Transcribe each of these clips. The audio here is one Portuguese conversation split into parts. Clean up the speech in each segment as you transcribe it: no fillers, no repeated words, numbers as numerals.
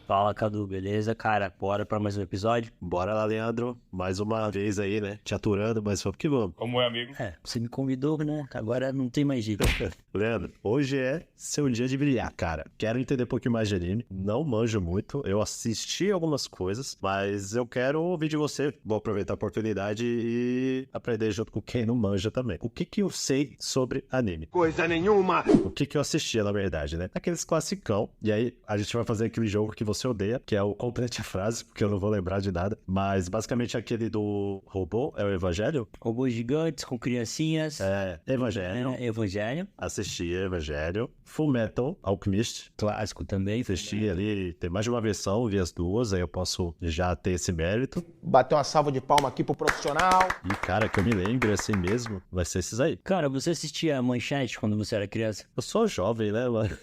Fala, Cadu, beleza? Cara, bora pra mais um episódio? Bora lá, Leandro. Mais uma vez aí, né? Te aturando, mas vamos que vamos. Como é, amigo? Você me convidou, né? Agora não tem mais jeito. Leandro, hoje é seu dia de brilhar, cara. Quero entender um pouquinho mais de anime. Não manjo muito. Eu assisti algumas coisas, mas eu quero ouvir de você. Vou aproveitar a oportunidade e aprender junto com quem não manja também. O que eu sei sobre anime? Coisa nenhuma! O que eu assistia, na verdade, né? Aqueles classicão. E aí, a gente vai fazer aquele jogo que você odeia, que é o complete a frase, porque eu não vou lembrar de nada. Mas, basicamente, aquele do robô é o Evangelho? Robôs gigantes com criancinhas. Evangelho. Evangelho. Assisti Evangelho. Fullmetal Alchemist. Clássico também. Assisti ali, tem mais de uma versão, vi as duas, aí eu posso já ter esse mérito. Bater uma salva de palma aqui pro profissional. E, cara, que eu me lembro assim mesmo, vai ser esses aí. Cara, você assistia Manchete quando você era criança? Eu sou jovem, né, mano?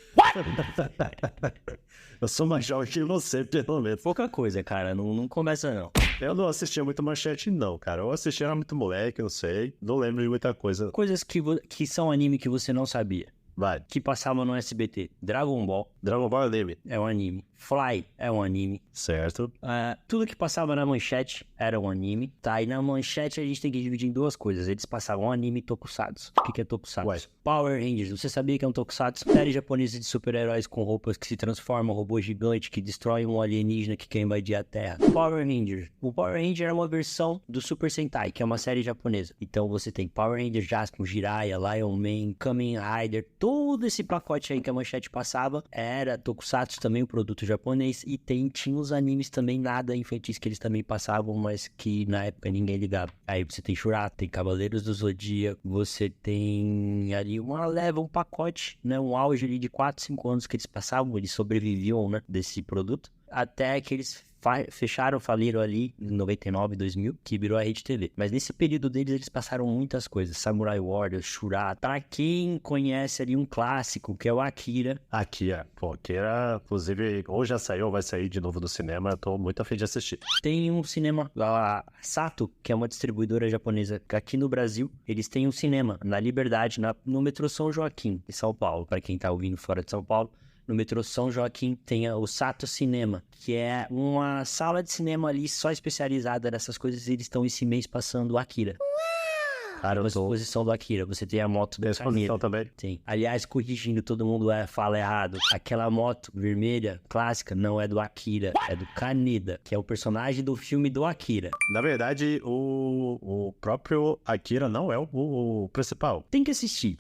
Eu sou mais jovem que você, pelo menos. Pouca coisa, cara. Não começa, não. Eu não assistia muito Manchete, não, cara. Eu assistia, era muito moleque, não sei. Não lembro de muita coisa. Coisas que são anime que você não sabia. Vai. Que passavam no SBT. Dragon Ball Dragon Ball Anime. é um anime. Fly é um anime. Certo. Tudo que passava na Manchete era um anime, tá? E na Manchete a gente tem que dividir em duas coisas. Eles passavam anime e tokusatsu. O que é tokusatsu? Ué. Power Rangers. Você sabia que é um tokusatsu? Série japonesa de super-heróis com roupas que se transformam, robô gigante que destrói um alienígena que quer invadir a Terra. Power Rangers. O Power Ranger é uma versão do Super Sentai, que é uma série japonesa. Então você tem Power Rangers, Jaspion, Jiraiya, Lion Man, Kamen Rider. Todo esse pacote aí que a Manchete passava era tokusatsu também, o produto japonês. E tinha os animes também nada infantis que eles também passavam, mas que na época ninguém ligava. Aí você tem Shurato, tem Cavaleiros do Zodíaco, você tem ali um pacote, né? Um auge ali de 4, 5 anos que eles passavam, eles sobreviviam, né? Desse produto. Até que eles faliram ali em 99, 2000, que virou a Rede TV. Mas nesse período deles, eles passaram muitas coisas. Samurai Warriors, Shurato. Pra quem conhece ali um clássico, que é o Akira. Akira. Pô, Akira, inclusive, ou já saiu ou vai sair de novo do cinema. Eu tô muito afim de assistir. Tem um cinema, a Sato, que é uma distribuidora japonesa aqui no Brasil. Eles têm um cinema na Liberdade, no metrô São Joaquim, em São Paulo. Pra quem tá ouvindo fora de São Paulo. No metrô São Joaquim tem o Sato Cinema, que é uma sala de cinema ali só especializada nessas coisas, e eles estão esse mês passando o Akira. Cara, Uma eu tô... exposição do Akira, você tem a moto do Tem exposição Kaneda. também? Tem. Aliás, corrigindo, todo mundo fala errado. Aquela moto vermelha, clássica, não é do Akira, é do Kaneda, que é o personagem do filme do Akira. Na verdade, o próprio Akira não é o principal. Tem que assistir.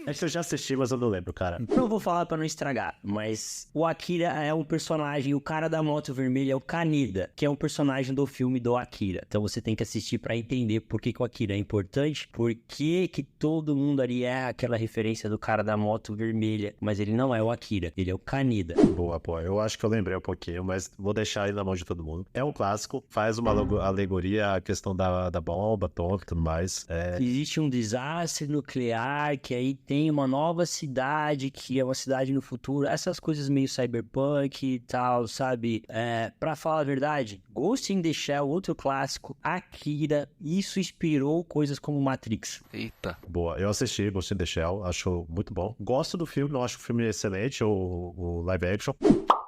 É que eu já assisti, mas eu não lembro, cara. Não vou falar pra não estragar, mas o Akira é um personagem, o cara da moto vermelha é o Kaneda, que é um personagem do filme do Akira. Então você tem que assistir pra entender por que o Akira é importante, por que todo mundo ali é aquela referência do cara da moto vermelha, mas ele não é o Akira, ele é o Kaneda. Boa, pô. Eu acho que eu lembrei um pouquinho, mas vou deixar aí na mão de todo mundo. É um clássico, faz uma alegoria à questão da bomba atômica e tudo mais. Existe um desastre nuclear, que aí tem uma nova cidade, que é uma cidade no futuro, essas coisas meio cyberpunk e tal, sabe? Pra falar a verdade, Ghost in the Shell, outro clássico, Akira, isso inspirou coisas como Matrix. Eita. Boa. Eu assisti Ghost in the Shell, acho muito bom. Gosto do filme, não acho o filme excelente, o live action.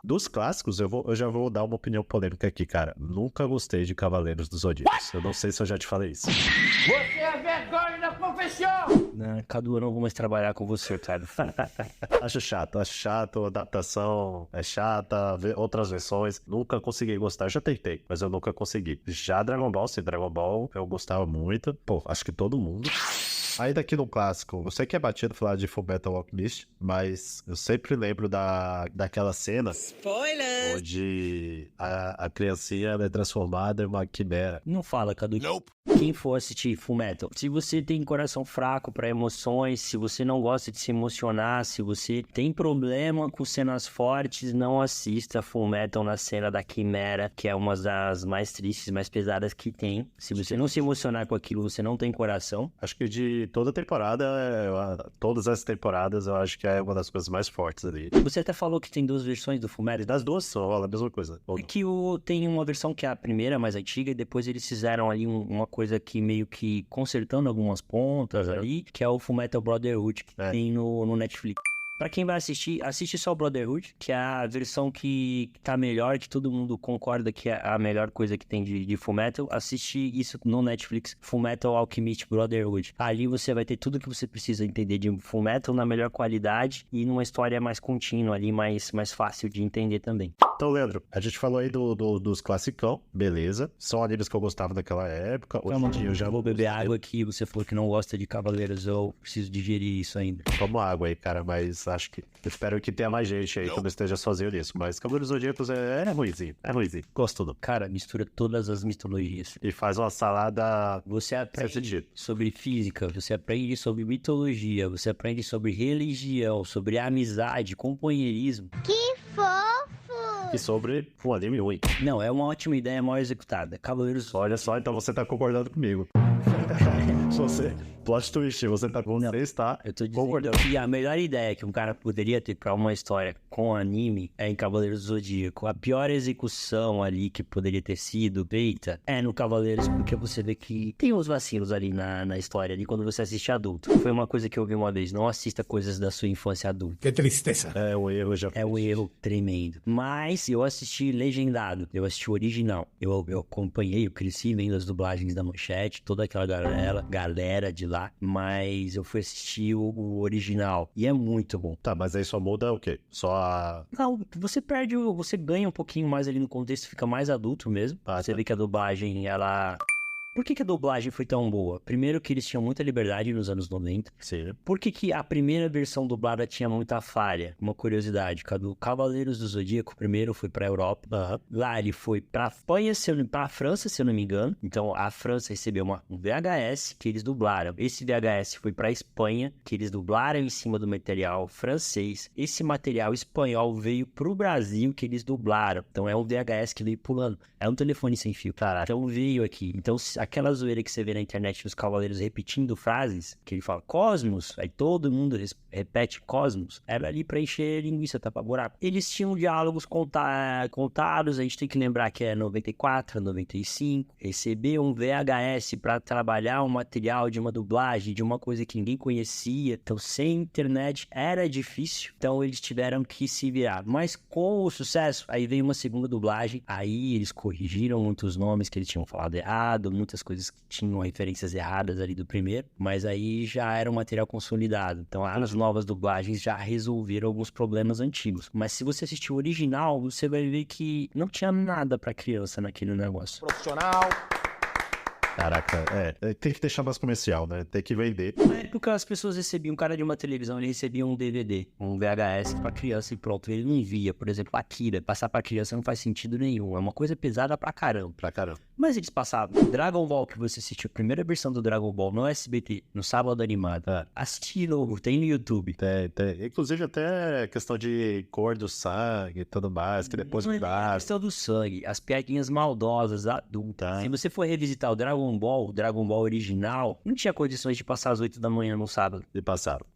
Dos clássicos, eu já vou dar uma opinião polêmica aqui, cara. Nunca gostei de Cavaleiros dos Zodíacos. Eu não sei se eu já te falei isso. Você é vergonha da profissão! Cadu, eu não vou mais trabalhar com você, cara. Acho chato, a adaptação é chata, outras versões. Nunca consegui gostar, já tentei, mas eu nunca consegui. Já Dragon Ball, sim, Dragon Ball eu gostava muito. Pô, acho que todo mundo. Ainda aqui no clássico, eu sei que é batido falar de Fullmetal Alchemist, mas eu sempre lembro daquela cena. Spoiler! Onde a criancinha ela é transformada em uma quimera. Não fala, Cadu. Nope. Quem for assistir Fullmetal, se você tem coração fraco pra emoções, se você não gosta de se emocionar, se você tem problema com cenas fortes, não assista Fullmetal na cena da quimera, que é uma das mais tristes, mais pesadas que tem. Se você não se emocionar com aquilo, você não tem coração. Acho que de toda a temporada, todas as temporadas, eu acho que é uma das coisas mais fortes ali. Você até falou que tem duas versões do E Fullmetal. das duas são a mesma coisa. É que tem uma versão que é a primeira, mais antiga, e depois eles fizeram ali uma coisa que meio que consertando algumas pontas ali, que é o Fullmetal Brotherhood, que tem no Netflix. Pra quem vai assistir, assiste só o Brotherhood, que é a versão que tá melhor, que todo mundo concorda que é a melhor coisa que tem de Fullmetal. Assiste isso no Netflix, Fullmetal Alchemist Brotherhood. Ali você vai ter tudo que você precisa entender de Fullmetal na melhor qualidade e numa história mais contínua ali, mais fácil de entender também. Então, Leandro, a gente falou aí dos classicão, beleza. São animes que eu gostava daquela época. Hoje em dia eu já vou beber água aqui, você falou que não gosta de Cavaleiros, eu preciso digerir isso ainda. Toma água aí, cara, mas acho que... Espero que tenha mais gente aí que não esteja sozinho nisso. Mas Cavaleiros Zodíacos é ruimzinho, Gosto não. Cara, mistura todas as mitologias. E faz uma salada... Você aprende sobre física, você aprende sobre mitologia, você aprende sobre religião, sobre amizade, companheirismo. Que fofo! E sobre um anime ruim. Não, é uma ótima ideia mal executada. Cavaleiros... Olha só, então você tá concordando comigo. Você... Plot twist, você tá com você está eu tô dizendo que a melhor ideia que um cara poderia ter pra uma história com anime é em Cavaleiros do Zodíaco. A pior execução ali que poderia ter sido feita é no Cavaleiros, porque você vê que tem uns vacilos ali na história, ali quando você assiste adulto. Foi uma coisa que eu vi uma vez, não assista coisas da sua infância adulta. Que tristeza. É, o erro já... É um erro tremendo. Mas eu assisti legendado, eu assisti o original. Eu acompanhei, eu cresci vendo as dublagens da Manchete, toda aquela galera de lá, mas eu fui assistir o original e é muito bom. Tá, mas aí só muda o quê? Só a... Não, você ganha um pouquinho mais ali no contexto, fica mais adulto mesmo. Você vê que a dublagem, ela... Por que a dublagem foi tão boa? Primeiro que eles tinham muita liberdade nos anos 90. Sim. Por que a primeira versão dublada tinha muita falha? Uma curiosidade, do Cavaleiros do Zodíaco, primeiro foi pra Europa. Lá ele foi pra Espanha, pra França, se eu não me engano. Então a França recebeu um VHS que eles dublaram. Esse VHS foi pra Espanha, que eles dublaram em cima do material francês. Esse material espanhol veio pro Brasil, que eles dublaram. Então é um VHS que veio pulando. É um telefone sem fio. Caraca. Então veio aqui. Então aquela zoeira que você vê na internet dos cavaleiros repetindo frases, que ele fala Cosmos, aí todo mundo repete Cosmos, era ali pra encher linguiça, tapar buraco. Eles tinham diálogos contados, a gente tem que lembrar que é 94, 95, receber um VHS pra trabalhar um material de uma dublagem, de uma coisa que ninguém conhecia, então sem internet era difícil, então eles tiveram que se virar. Mas com o sucesso, aí veio uma segunda dublagem, aí eles corrigiram muitos nomes que eles tinham falado errado, muitas coisas que tinham referências erradas ali do primeiro, mas aí já era um material consolidado. Então as novas dublagens já resolveram alguns problemas antigos. Mas se você assistir o original, você vai ver que não tinha nada pra criança naquele negócio. Profissional. Caraca, tem que deixar mais comercial, né? Tem que vender. Na época as pessoas recebiam, um cara de uma televisão, ele recebia um DVD, um VHS pra criança e pronto, ele não via. Por exemplo, Akira, passar pra criança não faz sentido nenhum, é uma coisa pesada pra caramba. Mas eles passavam Dragon Ball, que você assistiu a primeira versão do Dragon Ball no SBT, no sábado animado. Assistir novo, tem no YouTube. Tem. Inclusive até questão de cor do sangue e tudo mais, que depois mudaram. A questão do sangue, as piadinhas maldosas, adultas. Se você for revisitar o Dragon Ball original, não tinha condições de passar às 8 da manhã no sábado. E passaram.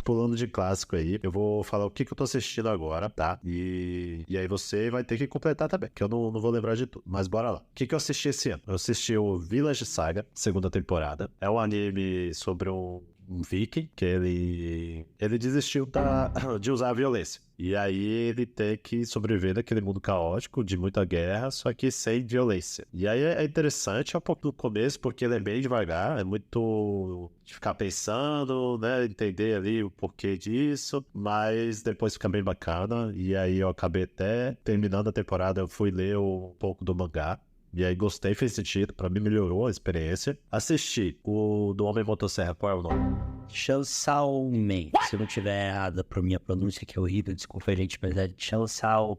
Pulando de clássico aí, eu vou falar o que eu tô assistindo agora, tá? E aí você vai ter que completar também, que eu não vou lembrar de tudo. Mas bora lá. O que eu assisti esse ano? Eu assisti o Village Saga, segunda temporada. É um anime sobre um viking, que ele desistiu de usar a violência. E aí ele tem que sobreviver naquele mundo caótico, de muita guerra, só que sem violência. E aí é interessante um pouco no começo, porque ele é bem devagar, é muito de ficar pensando, né, entender ali o porquê disso, mas depois fica bem bacana. E aí eu acabei até terminando a temporada, eu fui ler um pouco do mangá. E aí gostei, fez sentido, pra mim melhorou a experiência. Assisti o do Homem Motosserra, qual é o nome? Chansao Man. Se eu não tiver errada pra minha pronúncia, que é horrível, desculpa gente, mas é Chansao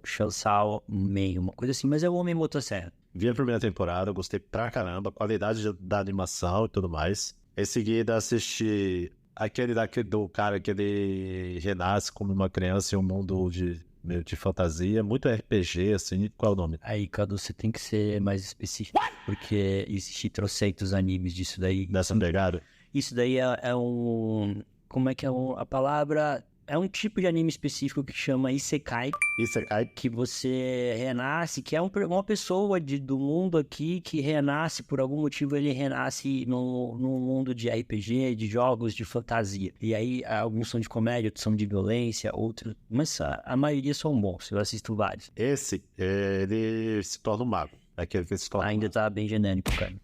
Man, uma coisa assim, mas é o Homem Motosserra. Vi a primeira temporada, gostei pra caramba, qualidade da animação e tudo mais. Em seguida assisti aquele do cara que ele renasce como uma criança em um mundo de fantasia, muito RPG, assim, qual é o nome? Aí, Cadu, você tem que ser mais específico, porque existe trocentos animes disso daí. Dessa pegada? Isso daí é um... Como é que é a palavra? É um tipo de anime específico que chama Isekai, Isekai. que você renasce, que é uma pessoa do mundo aqui que renasce, por algum motivo ele renasce num mundo de RPG, de jogos, de fantasia. E aí alguns são de comédia, outros são de violência, outros... Mas a maioria são bons, eu assisto vários. Esse, ele se torna um mago. É aquele que se torna Ainda tá bem genérico, cara.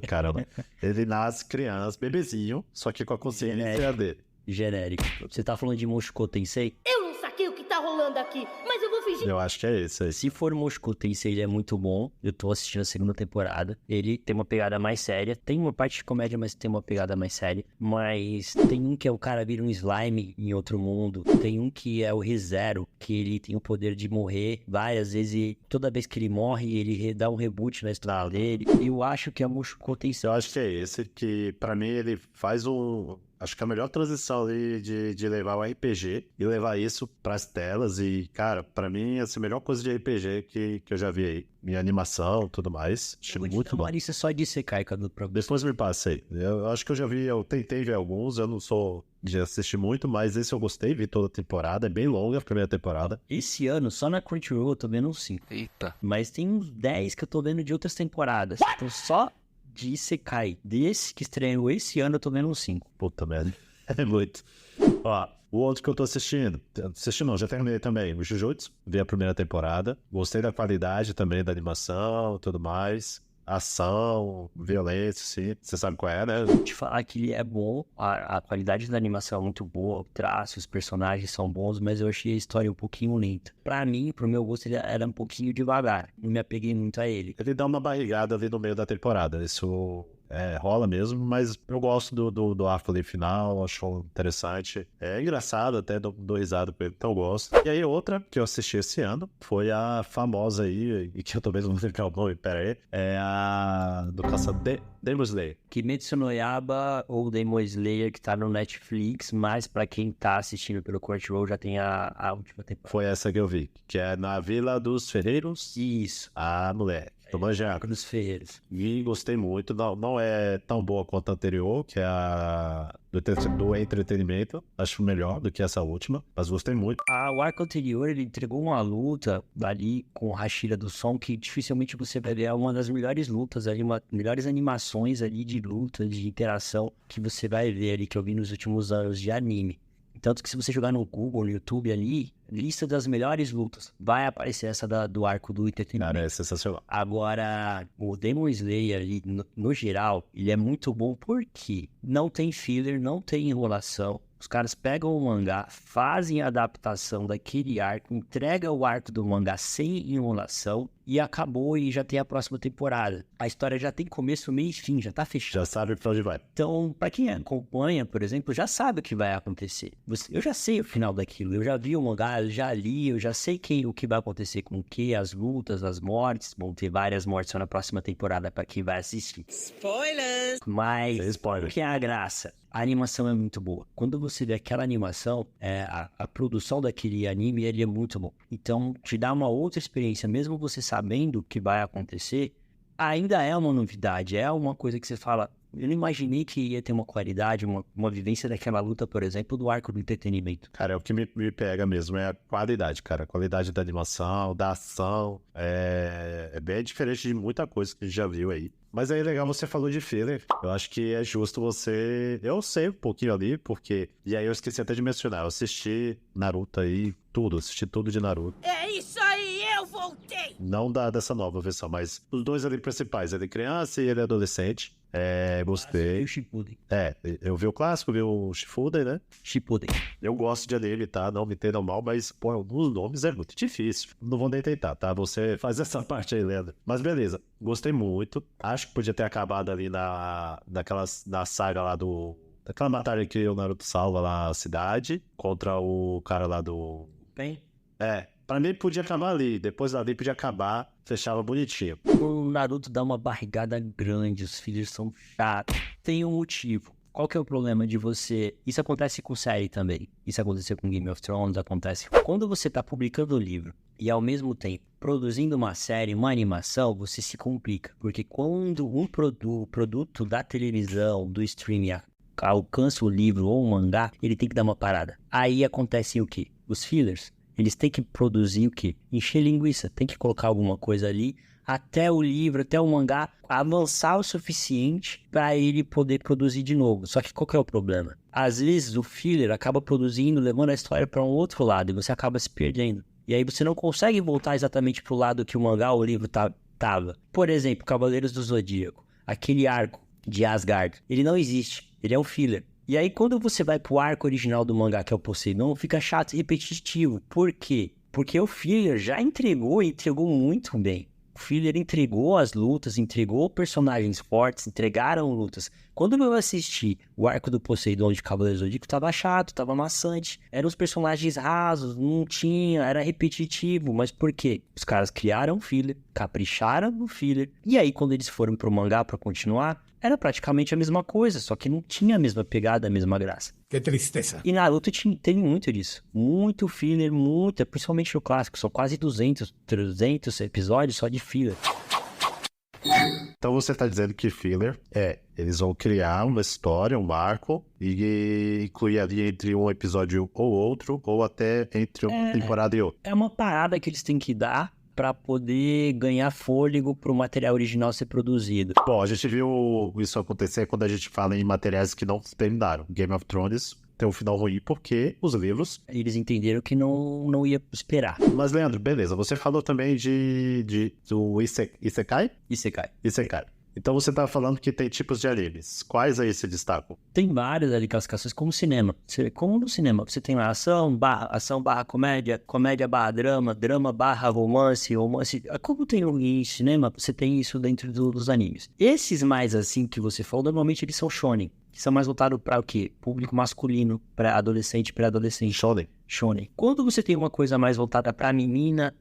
Caramba. Ele nasce criança, bebezinho, só que com a consciência dele. Genérico. Você tá falando de Mushoku Tensei? Eu não saquei o que tá rolando aqui, mas eu vou fingir. Eu acho que é esse aí. Se for Mushoku Tensei, ele é muito bom. Eu tô assistindo a segunda temporada. Ele tem uma pegada mais séria. Tem uma parte de comédia, mas tem uma pegada mais séria. Mas tem um que é o cara vira um slime em outro mundo. Tem um que é o ReZero, que ele tem o poder de morrer várias vezes. E toda vez que ele morre, ele dá um reboot na história dele. Eu acho que é Mushoku Tensei. Eu acho que é esse que, pra mim, ele faz um... Acho que a melhor transição ali de levar o RPG e levar isso pras telas. E, cara, pra mim, essa é a melhor coisa de RPG que eu já vi aí. Minha animação e tudo mais. Achei muito bom. Uma lista só de Isekai, Cadu, pra você. Depois me passei. Eu acho que eu já vi, eu tentei ver alguns, eu não sou de assistir muito, mas esse eu gostei, vi toda a temporada. É bem longa a primeira temporada. Esse ano, só na Crunchyroll, eu tô vendo uns 5. Eita. Mas tem uns 10 que eu tô vendo de outras temporadas. Então só de Isekai, desse que estreou esse ano, eu tô vendo uns 5. Puta merda. É muito. Ó, o outro que eu tô assistindo. Assistindo não, já terminei também. O Jujutsu. Vi a primeira temporada. Gostei da qualidade também da animação e tudo mais. Ação, violência, sim. Você sabe qual é, né? Te falar que ele é bom, a qualidade da animação é muito boa, o traço, os personagens são bons, mas eu achei a história um pouquinho lenta. Pra mim, pro meu gosto, ele era um pouquinho devagar. Não me apeguei muito a ele. Ele dá uma barrigada ali no meio da temporada. Isso rola mesmo, mas eu gosto do arco ali final, acho interessante. É engraçado, até dou risada com ele, então eu gosto. E aí outra que eu assisti esse ano foi a famosa aí, e que eu talvez não lembrar o nome, pera aí, é a do caçador Demon Slayer. Kimetsu no Yaiba ou Demon Slayer, que tá no Netflix, mas pra quem tá assistindo pelo Crunchyroll já tem a última temporada. Foi essa que eu vi, que é na Vila dos Ferreiros. Isso. Ah, moleque. Tô manjando. Dos Ferreiros. E gostei muito. Não é tão boa quanto a anterior, que é a do entretenimento. Acho melhor do que essa última, mas gostei muito. O arco anterior, ele entregou uma luta ali com o Hashira do Som, que dificilmente você vai ver. É uma das melhores lutas ali, melhores animações ali de luta, de interação que você vai ver ali, que eu vi nos últimos anos de anime. Tanto que se você jogar no Google, no YouTube ali, lista das melhores lutas, vai aparecer essa do arco do entretenimento. Cara, é sensacional. Agora, o Demon Slayer, ali, no geral, ele é muito bom porque não tem filler, não tem enrolação. Os caras pegam o mangá, fazem a adaptação daquele arco, entregam o arco do mangá sem enrolação e acabou e já tem a próxima temporada. A história já tem começo, meio e fim, já tá fechada. Já sabe pra onde vai. Então, pra quem acompanha, por exemplo, já sabe o que vai acontecer. Eu já sei o final daquilo, eu já vi o mangá, eu já li, eu já sei o que vai acontecer com o que, as lutas, as mortes. Vão ter várias mortes só na próxima temporada pra quem vai assistir. Spoilers! Mas, Sem spoiler. o que é a graça? A animação é muito boa. Quando você vê aquela animação, a produção daquele anime, ele é muito bom. Então, te dá uma outra experiência, mesmo você sabendo o que vai acontecer, ainda é uma novidade, é uma coisa que você fala, eu não imaginei que ia ter uma qualidade, uma vivência daquela luta, por exemplo, do arco do entretenimento. Cara, é o que me pega mesmo, é a qualidade, cara. A qualidade da animação, da ação, é bem diferente de muita coisa que a gente já viu aí. Mas aí, legal, você falou de filler. Eu acho que é justo você... Eu sei um pouquinho ali, porque... E aí eu esqueci até de mencionar. Eu assisti Naruto aí, tudo. Assisti tudo de Naruto. É isso aí, eu voltei! Não dessa nova versão, mas os dois ali principais. Ele é criança e ele é adolescente. Gostei. E o Shippuden. Eu vi o clássico, vi o Shippuden, né? Shippuden. Eu gosto de anime, tá? Não me entendam mal, mas, pô, os nomes é muito difícil. Não vou nem tentar, tá? Você faz essa parte aí, Leandro. Mas beleza, gostei muito. Acho que podia ter acabado ali na saga lá daquela batalha que o Naruto salva lá a cidade contra o cara lá do... Bem, Pra mim podia acabar ali. Depois dali podia acabar, fechava bonitinho. o Naruto dá uma barrigada grande, os fillers são chatos. Tem um motivo. Qual que é o problema de você... Isso acontece com série também. Isso aconteceu com Game of Thrones, acontece... Quando você tá publicando o livro e ao mesmo tempo produzindo uma série, uma animação, você se complica. Porque quando um produto da televisão, do streaming alcança o livro ou o mangá, ele tem que dar uma parada. Aí acontece o quê? Os fillers, eles têm que produzir o quê? Encher linguiça, tem que colocar alguma coisa ali até o livro, até o mangá avançar o suficiente para ele poder produzir de novo. Só que qual que é o problema? Às vezes o filler acaba produzindo, levando a história para um outro lado e você acaba se perdendo. E aí você não consegue voltar exatamente pro lado que o mangá ou o livro tava. Por exemplo, Cavaleiros do Zodíaco, aquele arco de Asgard, ele não existe, ele é um filler. E aí quando você vai pro arco original do mangá, que é o Poseidon, fica chato e repetitivo. Por quê? Porque o filler já entregou muito bem. O filler entregou as lutas, entregou personagens fortes, entregaram lutas. Quando eu assisti o arco do Poseidon de Cavaleiros do Zodíaco, tava chato, tava maçante. Eram os personagens rasos, não tinha, era repetitivo. Mas por quê? Os caras criaram o filler, capricharam no filler. E aí quando eles foram pro mangá pra continuar, era praticamente a mesma coisa, só que não tinha a mesma pegada, a mesma graça. Que tristeza. E Naruto teve muito disso. Muito filler, principalmente no clássico. São quase 200, 300 episódios só de filler. Então você tá dizendo que filler eles vão criar uma história, um arco, e incluir ali entre um episódio ou outro, ou até entre uma temporada e outra. É uma parada que eles têm que dar para poder ganhar fôlego pro material original ser produzido. Bom, a gente viu isso acontecer quando a gente fala em materiais que não terminaram. Game of Thrones tem um final ruim porque os livros... Eles entenderam que não ia esperar. Mas, Leandro, beleza. Você falou também do Isekai? Isekai. Então você tá falando que tem tipos de animes. Quais aí se destacam? Tem várias ali classificações, como cinema. Como no cinema, você tem lá ação barra comédia, comédia barra drama, drama barra romance. Como tem em cinema, você tem isso dentro dos animes. Esses mais assim que você falou, normalmente eles são shonen. Que são mais voltados para o quê? Público masculino, para adolescente, pré-adolescente. Shonen. Quando você tem uma coisa mais voltada para menina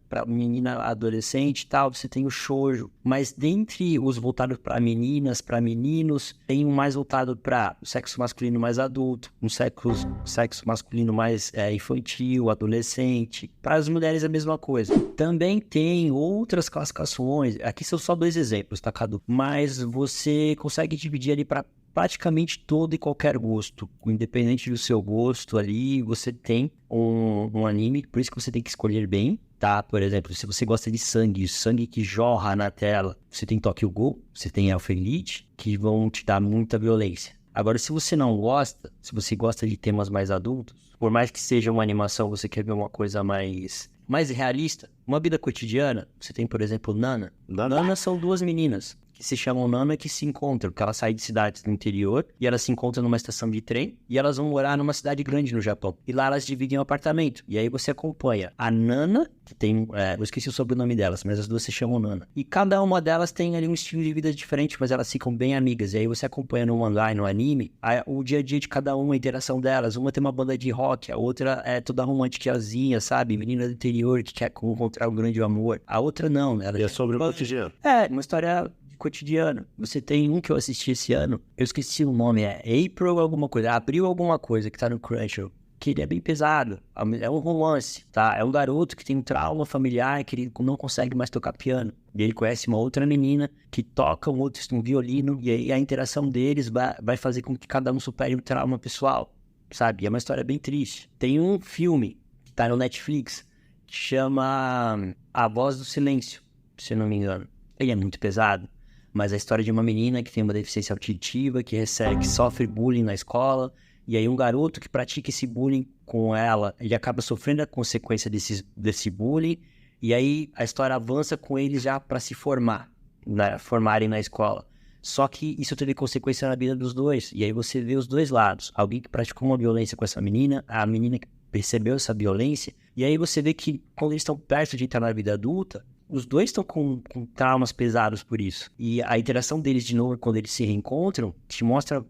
adolescente e tal, você tem o shoujo. Mas dentre os voltados para meninas, para meninos, tem um mais voltado para o sexo masculino mais adulto, um sexo masculino mais infantil, adolescente. Para as mulheres a mesma coisa. Também tem outras classificações. Aqui são só 2 exemplos, tá, Cadu? Mas você consegue dividir ali para praticamente todo e qualquer gosto. Independente do seu gosto ali, você tem um anime, por isso que você tem que escolher bem, tá? Por exemplo, se você gosta de sangue que jorra na tela, você tem Tokyo Ghoul, você tem Elfen Lied, que vão te dar muita violência. Agora, se você não gosta, se você gosta de temas mais adultos, por mais que seja uma animação, você quer ver uma coisa mais realista, uma vida cotidiana, você tem, por exemplo, Nana. Nana são 2 meninas que se chamam Nana, que se encontram, porque elas saem de cidades do interior e elas se encontram numa estação de trem e elas vão morar numa cidade grande no Japão. E lá elas dividem um apartamento. E aí você acompanha a Nana, que tem... eu esqueci o sobrenome delas, mas as 2 se chamam Nana. E cada uma delas tem ali um estilo de vida diferente, mas elas ficam bem amigas. E aí você acompanha no mangá e no anime o dia a dia de cada uma, a interação delas. Uma tem uma banda de rock, a outra é toda romanticazinha, sabe? Menina do interior que quer encontrar um grande amor. A outra não. Ela é sobre o cotidiano. Uma história cotidiano. Você tem um que eu assisti esse ano, eu esqueci o nome, April alguma coisa, Abril alguma coisa, que tá no Crunchyroll, que ele é bem pesado, é um romance, tá? É um garoto que tem um trauma familiar, que ele não consegue mais tocar piano, e ele conhece uma outra menina que toca um violino, e aí a interação deles vai fazer com que cada um supere um trauma pessoal, sabe? É uma história bem triste. Tem um filme que tá no Netflix, que chama A Voz do Silêncio, se não me engano. Ele é muito pesado, mas a história de uma menina que tem uma deficiência auditiva, que sofre bullying na escola, e aí um garoto que pratica esse bullying com ela, ele acaba sofrendo a consequência desse bullying, e aí a história avança com eles já para se formarem na escola. Só que isso teve consequência na vida dos dois, e aí você vê os 2 lados. Alguém que praticou uma violência com essa menina, a menina que percebeu essa violência, e aí você vê que quando eles estão perto de entrar na vida adulta, os 2 estão com traumas pesados por isso. E a interação deles de novo, quando eles se reencontram, te mostra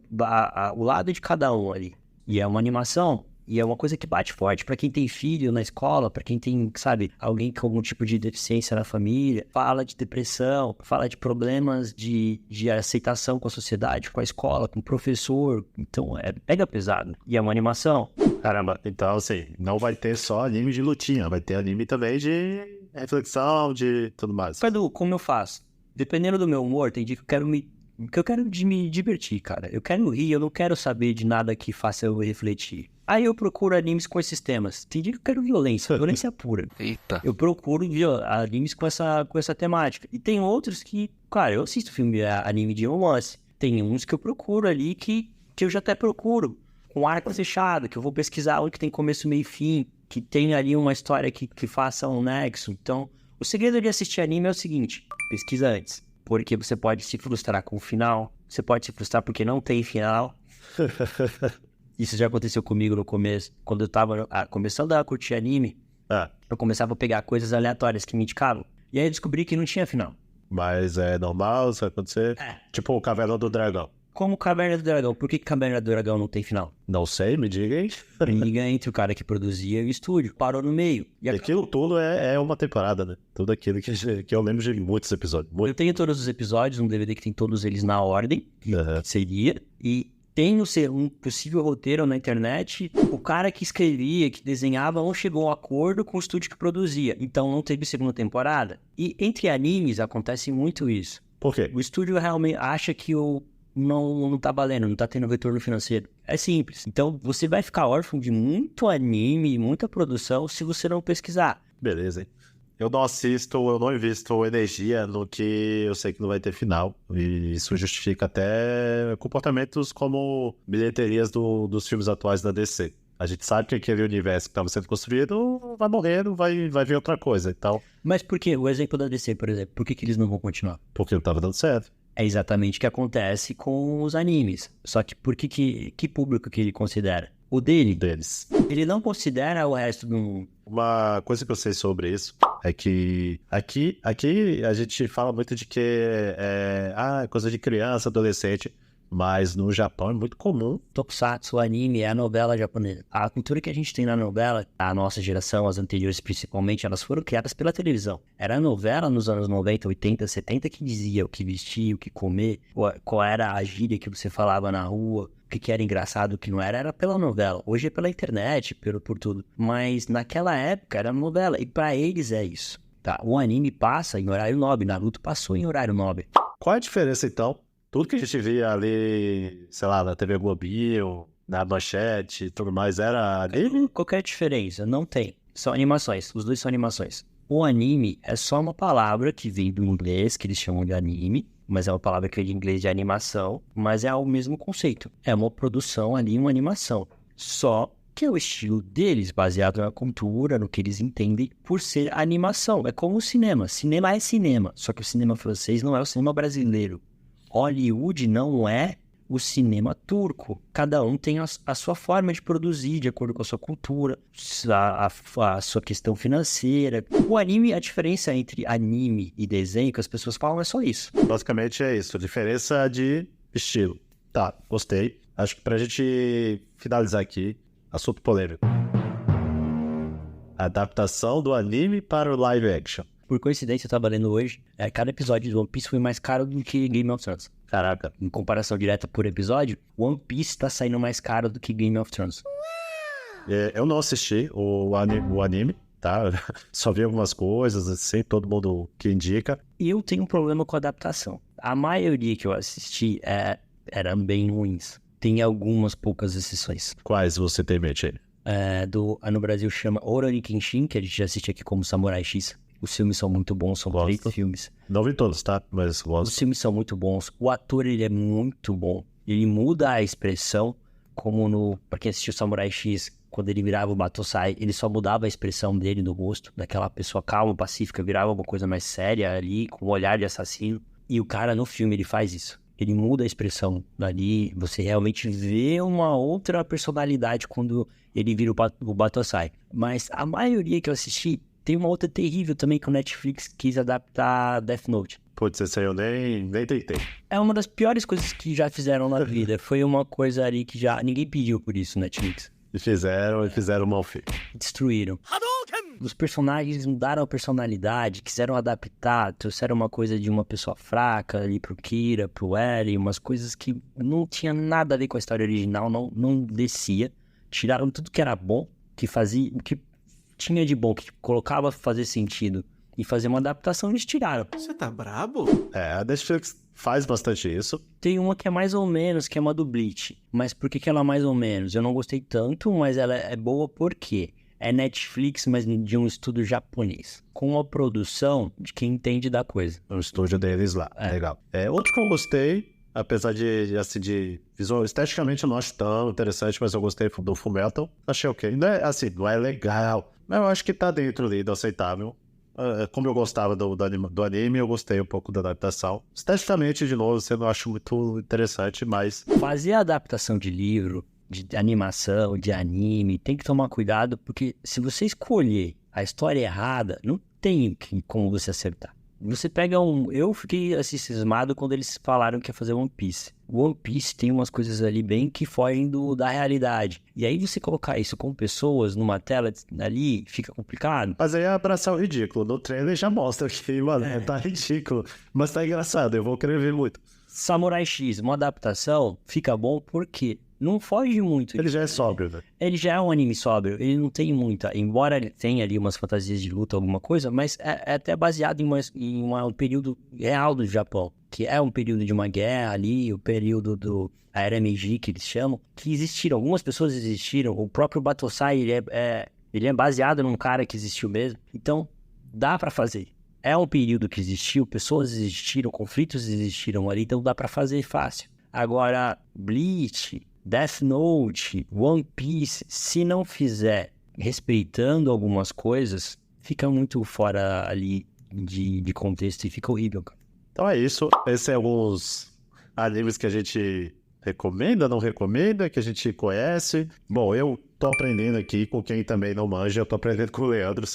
o lado de cada um ali. E é uma animação, e é uma coisa que bate forte. Pra quem tem filho na escola, pra quem tem, sabe, alguém com algum tipo de deficiência na família, fala de depressão, fala de problemas de aceitação com a sociedade, com a escola, com o professor. Então, pega pesado. E é uma animação. Caramba, então assim, não vai ter só anime de lutinha, vai ter anime também de reflexão, de tudo mais. Cadu, como eu faço? Dependendo do meu humor, tem dia que eu quero me Porque eu quero me divertir, cara. Eu quero rir, eu não quero saber de nada que faça eu refletir. Aí eu procuro animes com esses temas. Tem dia que eu quero violência pura. Eita. Eu procuro animes com essa temática. E tem outros que, cara, eu assisto anime de romance. Tem uns que eu procuro ali que eu já até procuro. Com arco fechado, que eu vou pesquisar onde que tem começo, meio e fim. Que tem ali uma história que faça um nexo. Então, o segredo de assistir anime é o seguinte: pesquisa antes. Porque você pode se frustrar com o final. Você pode se frustrar porque não tem final. Isso já aconteceu comigo no começo. Quando eu tava começando a curtir anime, eu começava a pegar coisas aleatórias que me indicavam. E aí eu descobri que não tinha final. Mas é normal isso acontecer? Tipo o Caverna do Dragão. Como Caverna do Dragão. Por que Caverna do Dragão não tem final? Não sei, me diga aí. Briga entre o cara que produzia e o estúdio. Parou no meio. E aquilo tudo é uma temporada, né? Tudo aquilo que eu lembro de muitos episódios. Eu tenho todos os episódios, um DVD que tem todos eles na ordem, que seria. E tem um possível roteiro na internet. O cara que escrevia, que desenhava, não chegou a um acordo com o estúdio que produzia. Então não teve segunda temporada. E entre animes acontece muito isso. Por quê? O estúdio realmente acha que não tá valendo, não tá tendo retorno financeiro. É simples. Então você vai ficar órfão de muito anime, muita produção, se você não pesquisar. Beleza, hein? Eu não invisto energia no que eu sei que não vai ter final. E isso justifica até comportamentos como bilheterias dos filmes atuais da DC. A gente sabe que aquele universo que estava sendo construído vai morrendo, vai vir outra coisa. Então, mas por que? O exemplo da DC, por exemplo, por que eles não vão continuar? Porque não estava dando certo. É exatamente o que acontece com os animes. Só que por que público que ele considera? O deles. Ele não considera o resto do mundo. Uma coisa que eu sei sobre isso é que aqui a gente fala muito de que é coisa de criança, adolescente, mas no Japão é muito comum. Tokusatsu, o anime, é a novela japonesa. A cultura que a gente tem na novela, a nossa geração, as anteriores principalmente, elas foram criadas pela televisão. Era a novela nos anos 90, 80, 70 que dizia o que vestir, o que comer, qual era a gíria que você falava na rua, o que era engraçado, o que não era pela novela. Hoje é pela internet, por tudo. Mas naquela época era novela, e pra eles é isso. Tá? O anime passa em horário nobre, Naruto passou em horário nobre. Qual é a diferença então? Tudo que a gente via ali, sei lá, na TV Globinho, na Manchete e tudo mais, era anime? Qualquer diferença? Não tem. São animações. Os dois são animações. O anime é só uma palavra que vem do inglês, que eles chamam de anime, mas é uma palavra que vem de inglês de animação, mas é o mesmo conceito. É uma produção ali, uma animação. Só que é o estilo deles, baseado na cultura, no que eles entendem por ser animação. É como o cinema. Cinema é cinema, só que o cinema francês não é o cinema brasileiro. Hollywood não é o cinema turco. Cada um tem a sua forma de produzir, de acordo com a sua cultura, a sua questão financeira. O anime, a diferença entre anime e desenho que as pessoas falam é só isso. Basicamente é isso, diferença de estilo. Tá, gostei. Acho que pra gente finalizar aqui, assunto polêmico. Adaptação do anime para o live action. Por coincidência, eu tava lendo hoje, cada episódio de One Piece foi mais caro do que Game of Thrones. Caraca, em comparação direta por episódio, One Piece tá saindo mais caro do que Game of Thrones. Eu não assisti o anime, tá? Só vi algumas coisas, assim, todo mundo que indica. E eu tenho um problema com a adaptação. A maioria que eu assisti eram bem ruins. Tem algumas poucas exceções. Quais você tem em mente aí? No Brasil chama Rurouni Kenshin, que a gente já assiste aqui como Samurai X. Os filmes são muito bons, são 3 filmes. Não vi todos, tá? Mas gosto. Os filmes são muito bons. O ator, ele é muito bom. Ele muda a expressão, como pra quem assistiu Samurai X, quando ele virava o Batosai, ele só mudava a expressão dele no rosto, daquela pessoa calma, pacífica, virava uma coisa mais séria ali, com um olhar de assassino. E o cara, no filme, ele faz isso. Ele muda a expressão dali, você realmente vê uma outra personalidade quando ele vira o Batosai. Mas a maioria que eu assisti, tem uma outra terrível também que o Netflix quis adaptar Death Note. Putz, esse aí eu nem tentei. É uma das piores coisas que já fizeram na vida. Foi uma coisa ali que já... Ninguém pediu por isso, Netflix. E fizeram mal feito. Destruíram. Os personagens mudaram a personalidade, quiseram adaptar, trouxeram uma coisa de uma pessoa fraca ali pro Kira, pro Eren, umas coisas que não tinha nada a ver com a história original, não descia. Tiraram tudo que era bom, que tinha de bom, que colocava fazer sentido e fazer uma adaptação, eles tiraram. Você tá brabo? A Netflix faz bastante isso. Tem uma que é mais ou menos, que é uma do Bleach. Mas por que ela é mais ou menos? Eu não gostei tanto, mas ela é boa porque é Netflix, mas de um estúdio japonês. Com a produção de quem entende da coisa. No estúdio deles lá. Legal. Outro que eu gostei, apesar de visual, esteticamente eu não acho tão interessante, mas eu gostei do Fullmetal. Achei ok. Não é legal, mas eu acho que tá dentro ali do aceitável. Como eu gostava do anime, eu gostei um pouco da adaptação. Esteticamente, de novo, eu não acho muito interessante, mas... Fazer a adaptação de livro, de animação, de anime, tem que tomar cuidado, porque se você escolher a história errada, não tem como você acertar. Você pega Eu fiquei assim cismado quando eles falaram que ia fazer One Piece. One Piece tem umas coisas ali bem que fogem da realidade. E aí você colocar isso com pessoas numa tela ali, fica complicado. Mas aí é abraçar o ridículo. No trailer já mostra que, mano, tá ridículo. Mas tá engraçado, eu vou querer ver muito. Samurai X, uma adaptação, fica bom porque não foge muito. Ele já é sóbrio, né? Ele já é um anime sóbrio, ele não tem muita, embora ele tenha ali umas fantasias de luta, alguma coisa, mas é até baseado em um período real do Japão, que é um período de uma guerra ali, o período a Era Meiji, que eles chamam, que existiram, algumas pessoas existiram, o próprio Batosai, ele é baseado num cara que existiu mesmo, então dá pra fazer. É um período que existiu, pessoas existiram, conflitos existiram ali, então dá pra fazer fácil. Agora, Bleach, Death Note, One Piece, se não fizer respeitando algumas coisas, fica muito fora ali de contexto e fica horrível, cara. Então é isso. Esses são alguns animes que a gente recomenda, não recomenda, que a gente conhece. Bom, eu tô aprendendo aqui com quem também não manja, eu tô aprendendo com o Leandro.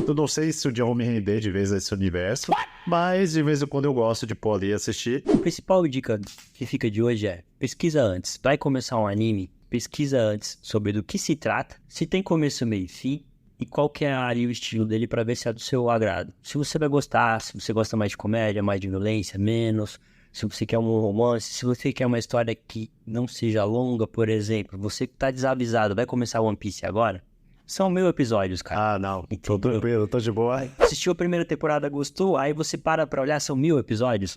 Eu não sei se o dia eu vou me render de vez nesse universo, mas de vez em quando eu gosto de pôr ali e assistir. A principal dica que fica de hoje é: pesquisa antes. Vai começar um anime, pesquisa antes sobre do que se trata, se tem começo, meio e fim, e qual que é ali o estilo dele para ver se é do seu agrado. Se você vai gostar, se você gosta mais de comédia, mais de violência, menos... Se você quer um romance, se você quer uma história que não seja longa, por exemplo, você que tá desavisado, vai começar One Piece agora? São 1000 episódios, cara. Ah, não. Tô tranquilo, tô de boa. Assistiu a primeira temporada, gostou, aí você para pra olhar, são 1000 episódios.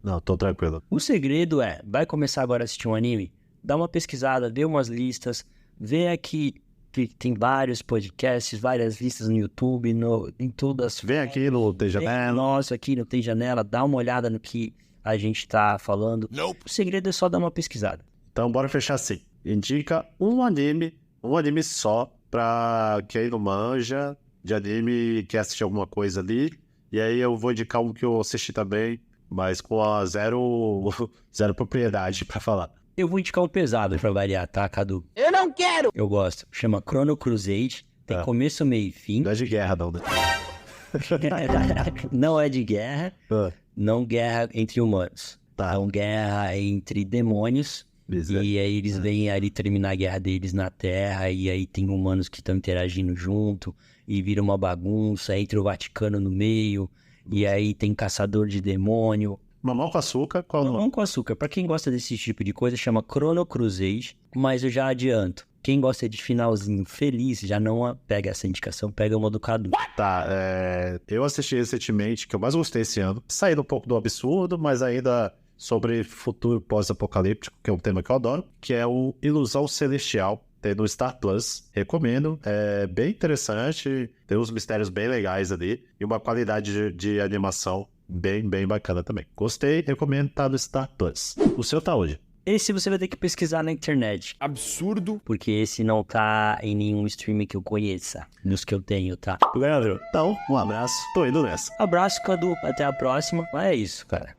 Não, tô tranquilo. O segredo vai começar agora a assistir um anime, dá uma pesquisada, vê umas listas, vê aqui que tem vários podcasts, várias listas no YouTube, em todas... Vem aqui no Tem Janela. Nossa, aqui no Tem Janela, dá uma olhada no que a gente tá falando. O segredo é só dar uma pesquisada. Então bora fechar assim. Indica um anime só pra quem não manja de anime, quer assistir alguma coisa ali. E aí eu vou indicar um que eu assisti também, mas com a zero propriedade pra falar. Eu vou indicar um pesado pra variar, tá, Cadu? Eu não quero! Eu gosto. Chama Chrono Crusade. Tem começo, meio e fim. Não é de guerra não, né? Não é de guerra. Não guerra entre humanos. Tá. É uma guerra entre demônios. E aí eles vêm ali terminar a guerra deles na Terra. E aí tem humanos que estão interagindo junto. E vira uma bagunça. Entra o Vaticano no meio. E aí tem caçador de demônio. Mamão com açúcar? Qual o nome? Mamão com açúcar. Pra quem gosta desse tipo de coisa, chama Chrono Crusade. Mas eu já adianto. Quem gosta de finalzinho feliz, já não pega essa indicação, pega uma do Cadu. Tá, eu assisti recentemente, que eu mais gostei esse ano. Saindo um pouco do absurdo, mas ainda sobre futuro pós-apocalíptico, que é um tema que eu adoro, que é o Ilusão Celestial. Tem no Star Plus, recomendo, é bem interessante, tem uns mistérios bem legais ali, e uma qualidade de animação bem bacana também. Gostei, recomendo, tá no Star Plus. O seu tá onde? Esse você vai ter que pesquisar na internet. Absurdo. Porque esse não tá em nenhum streaming que eu conheça. Nos que eu tenho, tá? Leandro, então, um abraço. Tô indo nessa. Abraço, Cadu. Até a próxima. Mas é isso, cara.